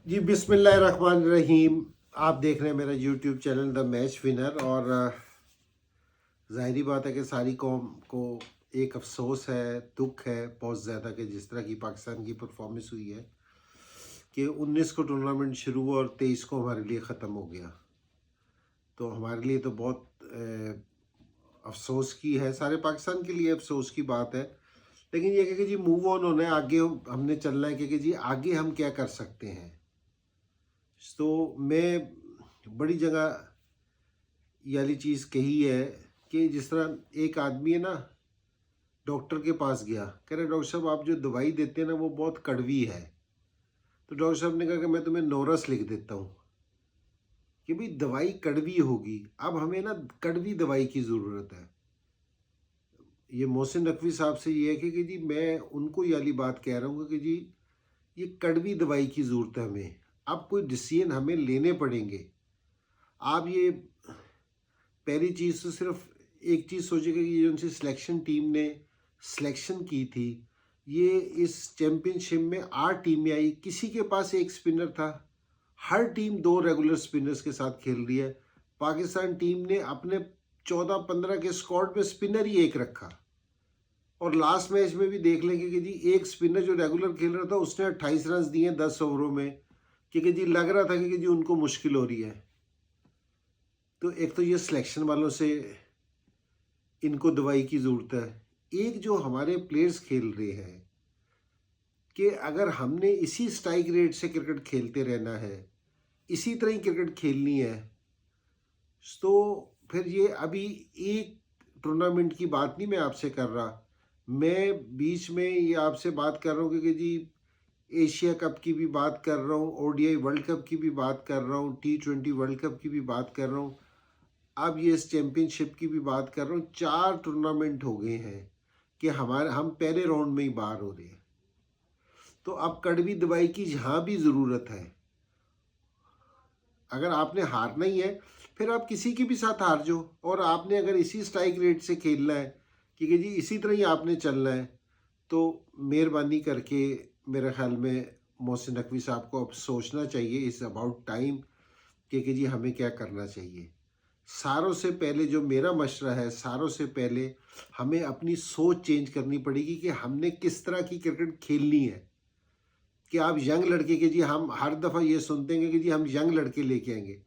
जी बिस्मिल्लाहिर्रहमानिर्रहीम। आप देख रहे हैं मेरा YouTube channel the match winner. और ज़ाहिरी बात है कि सारी कौम को एक अफसोस है, दुख है बहुत ज़्यादा कि जिस तरह की पाकिस्तान की परफॉर्मेंस हुई है कि 19 को टूर्नामेंट शुरू हुआ और 23 को हमारे लिए ख़त्म हो गया। तो हमारे लिए तो बहुत अफसोस की है, सारे पाकिस्तान के लिए अफसोस की बात है। लेकिन ये कि जी मूव ऑन होना है, आगे हमने चलना है कि जी आगे हम क्या कर सकते हैं। तो मैं बड़ी जगह ये वाली चीज़ कही है कि जिस तरह एक आदमी है ना, डॉक्टर के पास गया, कह रहे डॉक्टर साहब आप जो दवाई देते हैं ना वो बहुत कड़वी है। तो डॉक्टर साहब ने कहा कि मैं तुम्हें नोरस लिख देता हूँ कि भाई दवाई कड़वी होगी, अब हमें ना कड़वी दवाई की ज़रूरत है। ये मोहसिन नकवी साहब से ये है कि जी मैं उनको ये वाली बात कह रहा हूँ कि जी ये कड़वी दवाई की ज़रूरत है हमें। अब कोई डिसीजन हमें लेने पड़ेंगे। आप ये पहली चीज़ तो सिर्फ एक चीज़ सोचिएगा कि ये उनसे सिलेक्शन टीम ने सिलेक्शन की थी, ये इस चैम्पियनशिप में 8 टीमें आई, किसी के पास एक स्पिनर था। हर टीम 2 रेगुलर स्पिनर्स के साथ खेल रही है। पाकिस्तान टीम ने अपने 14-15 के स्क्वाड में स्पिनर ही एक रखा। और लास्ट मैच में भी देख लेंगे कि जी एक स्पिनर जो रेगुलर खेल रहा था उसने 28 रन दिए 10 ओवरों में, क्योंकि जी लग रहा था कि जी उनको मुश्किल हो रही है। तो एक तो ये सिलेक्शन वालों से इनको दवाई की ज़रूरत है। एक जो हमारे प्लेयर्स खेल रहे हैं कि अगर हमने इसी स्ट्राइक रेट से क्रिकेट खेलते रहना है, इसी तरह ही क्रिकेट खेलनी है, तो फिर ये अभी एक टूर्नामेंट की बात नहीं मैं आपसे कर रहा। मैं बीच में ये आपसे बात कर रहा हूँ कि जी एशिया कप की भी बात कर रहा हूँ, ओडीआई वर्ल्ड कप की भी बात कर रहा हूँ, T20 वर्ल्ड कप की भी बात कर रहा हूँ, अब ये इस चैम्पियनशिप की भी बात कर रहा हूँ। 4 टूर्नामेंट हो गए हैं कि हम पहले राउंड में ही बाहर हो रहे हैं। तो अब कड़वी दवाई की यहाँ भी ज़रूरत है। अगर आपने हारना ही है फिर आप किसी के भी साथ हार जाओ, और आपने अगर इसी स्ट्राइक रेट से खेलना है कि जी इसी तरह ही आपने चलना है, तो मेहरबानी करके मेरे ख्याल में मोहसिन नकवी साहब को अब सोचना चाहिए इस अबाउट टाइम कि जी हमें क्या करना चाहिए। सारों से पहले जो मेरा मशवरा है, सारों से पहले हमें अपनी सोच चेंज करनी पड़ेगी कि हमने किस तरह की क्रिकेट खेलनी है। कि आप यंग लड़के के जी हम हर दफ़ा ये सुनते हैं कि जी हम यंग लड़के लेके आएंगे।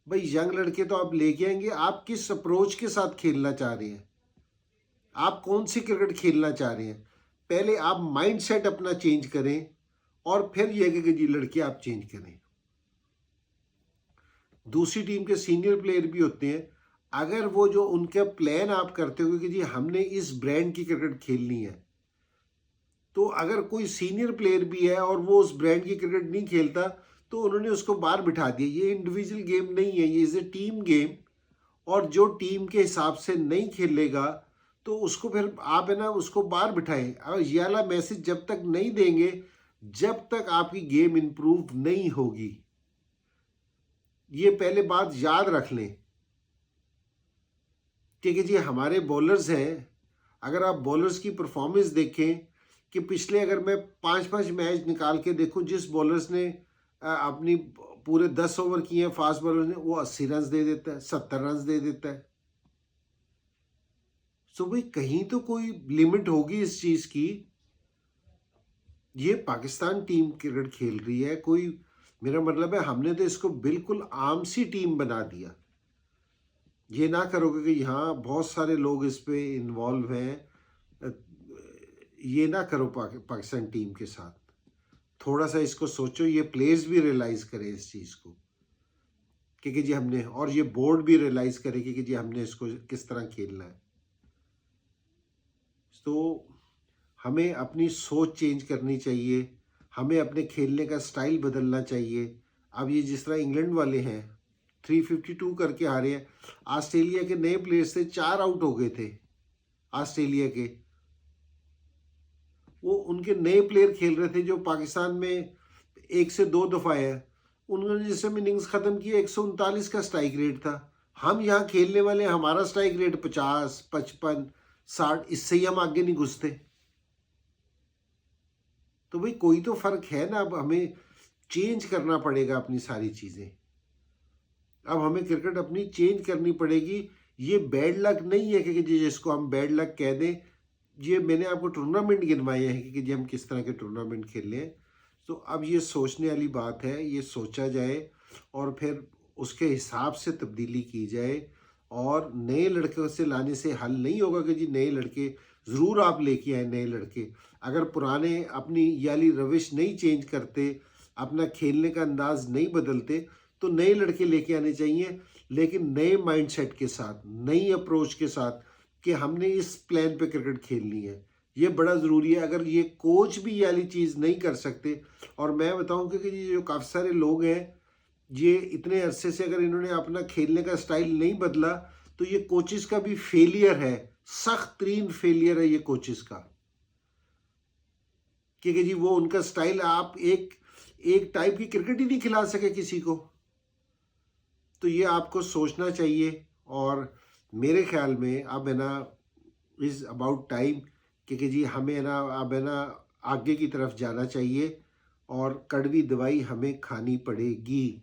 भाई यंग लड़के तो आप लेके आएंगे, आप किस अप्रोच के साथ खेलना चाह रहे हैं, आप कौन सी क्रिकेट खेलना चाह रहे हैं। पहले आप माइंड सेट अपना चेंज करें और फिर यह कि जी लड़के आप चेंज करें। दूसरी टीम के सीनियर प्लेयर भी होते हैं, अगर वो जो उनका प्लान आप करते हो कि जी हमने इस ब्रांड की क्रिकेट खेलनी है, तो अगर कोई सीनियर प्लेयर भी है और वो उस ब्रांड की क्रिकेट नहीं खेलता तो उन्होंने उसको बाहर बिठा दिया। ये इंडिविजुअल गेम नहीं है, ये इज़ ए टीम गेम। और जो टीम के हिसाब से नहीं खेलेगा तो उसको फिर आप है ना उसको बाहर बिठाएं। और ये वाला मैसेज जब तक नहीं देंगे, जब तक आपकी गेम इंप्रूव नहीं होगी। ये पहले बात याद रख लें कि जी हमारे बॉलर्स हैं, अगर आप बॉलर्स की परफॉर्मेंस देखें कि पिछले अगर मैं 5-5 मैच निकाल के देखूं, जिस बॉलर्स ने अपनी पूरे 10 ओवर किए हैं फास्ट बॉलर ने, वो 80 रन दे देता है, 70 रन दे देता है। सो भाई कहीं तो कोई लिमिट होगी इस चीज़ की। ये पाकिस्तान टीम क्रिकेट खेल रही है, कोई मेरा मतलब है हमने तो इसको बिल्कुल आम सी टीम बना दिया। ये ना करोगे कि यहाँ बहुत सारे लोग इस पे इन्वॉल्व हैं, ये ना करो पाकिस्तान टीम के साथ। थोड़ा सा इसको सोचो, ये प्लेयर्स भी रियलाइज करें इस चीज़ को कि जी हमने, और ये बोर्ड भी रियलाइज करे कि जी हमने इसको किस तरह खेलना है। तो हमें अपनी सोच चेंज करनी चाहिए, हमें अपने खेलने का स्टाइल बदलना चाहिए। अब ये जिस तरह इंग्लैंड वाले हैं 352 करके हारे हैं, ऑस्ट्रेलिया के नए प्लेयर्स थे 4 आउट हो गए थे ऑस्ट्रेलिया के, वो उनके नए प्लेयर खेल रहे थे जो पाकिस्तान में 1 से 2 दफ़ा है। उन्होंने जिस समय इनिंग्स ख़त्म किया 139 का स्ट्राइक रेट था। हम यहाँ खेलने वाले, हमारा स्ट्राइक रेट 50, 55, 60, इससे ही हम आगे नहीं घुसते। तो भाई कोई तो फ़र्क है ना। अब हमें चेंज करना पड़ेगा अपनी सारी चीज़ें। अब हमें क्रिकेट अपनी चेंज करनी पड़ेगी। ये बैड लक नहीं है कि जिसको हम बैड लक कह दें। ये मैंने आपको टूर्नामेंट गिनवाए हैं कि हम किस तरह के टूर्नामेंट खेल रहे हैं। तो अब ये सोचने वाली बात है, ये सोचा जाए और फिर उसके हिसाब से तब्दीली की जाए। और नए लड़कों से लाने से हल नहीं होगा कि जी नए लड़के ज़रूर आप लेके आए नए लड़के। अगर पुराने अपनी ये वाली रविश नहीं चेंज करते, अपना खेलने का अंदाज नहीं बदलते, तो नए लड़के लेके आने चाहिए, लेकिन नए माइंडसेट के साथ, नई अप्रोच के साथ कि हमने इस प्लान पे क्रिकेट खेलनी है। ये बड़ा ज़रूरी है। अगर ये कोच भी ये वाली चीज़ नहीं कर सकते, और मैं बताऊं कि ये जो काफ़ी सारे लोग हैं, ये इतने अरसे से अगर इन्होंने अपना खेलने का स्टाइल नहीं बदला, तो ये कोचिज़ का भी फेलियर है, सख्त तरीन फेलियर है ये कोचिज़ का। क्योंकि जी वो उनका स्टाइल, आप एक एक टाइप की क्रिकेट ही नहीं खिला सके किसी को। तो ये आपको सोचना चाहिए। और मेरे ख्याल में अब है ना, इज़ अबाउट टाइम, क्योंकि जी हमें है ना अब है ना आगे की तरफ जाना चाहिए और कड़वी दवाई हमें खानी पड़ेगी।